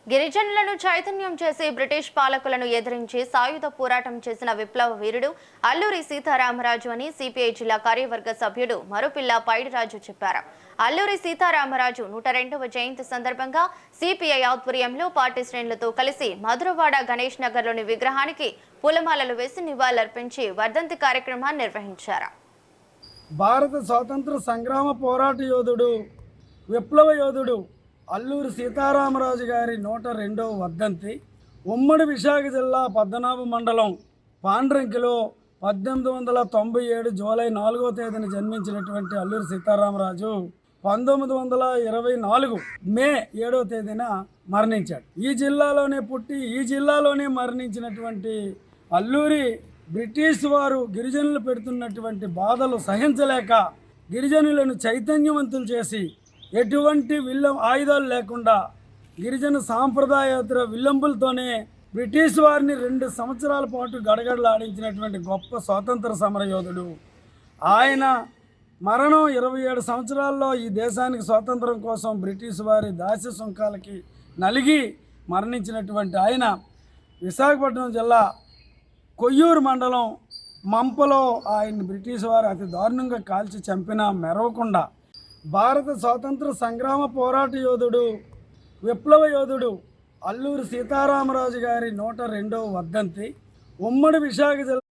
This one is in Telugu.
గిరిజనులను చైతన్యం చేసి బ్రిటిష్ పాలకులను ఎదిరించి సాయుధ పోరాటం చేసిన విప్లవ వీరుడు అల్లూరి సీతారామరాజు అని సిపిఐ జిల్లా కార్యవర్గ సభ్యుడు మరుపిల్ల పైడిరాజు చెప్పారు. అల్లూరి సీతారామరాజు 102వ జయంతి సందర్భంగా సిపిఐ ఆధ్వర్యంలో పార్టీ శ్రేణులతో కలిసి మధురవాడ గణేష్ నగర్లోని విగ్రహానికి పూలమాలలు వేసి నివాళులర్పించి వర్ధంతి కార్యక్రమాన్ని నిర్వహించారు. భారత స్వాతంత్ర సంగ్రామ పోరాట యోధుడు, విప్లవ యోధుడు అల్లూరి సీతారామరాజు గారి 102వ వర్ధంతి ఉమ్మడి విశాఖ జిల్లా పద్మనాభ మండలం పాండ్రంకిలో 1897 జూలై 4వ తేదీన జన్మించినటువంటి అల్లూరి సీతారామరాజు 1924 మే 7వ తేదీన మరణించాడు. ఈ జిల్లాలోనే పుట్టి ఈ జిల్లాలోనే మరణించినటువంటి అల్లూరి బ్రిటిష్ వారు గిరిజనులు పెడుతున్నటువంటి బాధలు సహించలేక గిరిజనులను చైతన్యవంతులు చేసి ఎటువంటి ఆయుధాలు లేకుండా గిరిజన సాంప్రదాయేతర విల్లంబులతోనే బ్రిటిష్ వారిని 2 సంవత్సరాల పాటు గడగడలాడించినటువంటి గొప్ప స్వాతంత్ర సమరయోధుడు. ఆయన మరణం 27 సంవత్సరాల్లో ఈ దేశానికి స్వాతంత్రం కోసం బ్రిటిష్ వారి దాస్య సుంకాలకి నలిగి మరణించినటువంటి ఆయన విశాఖపట్నం జిల్లా కొయ్యూరు మండలం మంపలో ఆయన బ్రిటిష్ వారు అతి దారుణంగా కాల్చి చంపినా మెరవకుండా భారత స్వాతంత్ర సంగ్రామ పోరాట యోధుడు, విప్లవ యోధుడు అల్లూరి సీతారామరాజు గారి 102వ వర్ధంతి ఉమ్మడి విశాఖ జిల్లా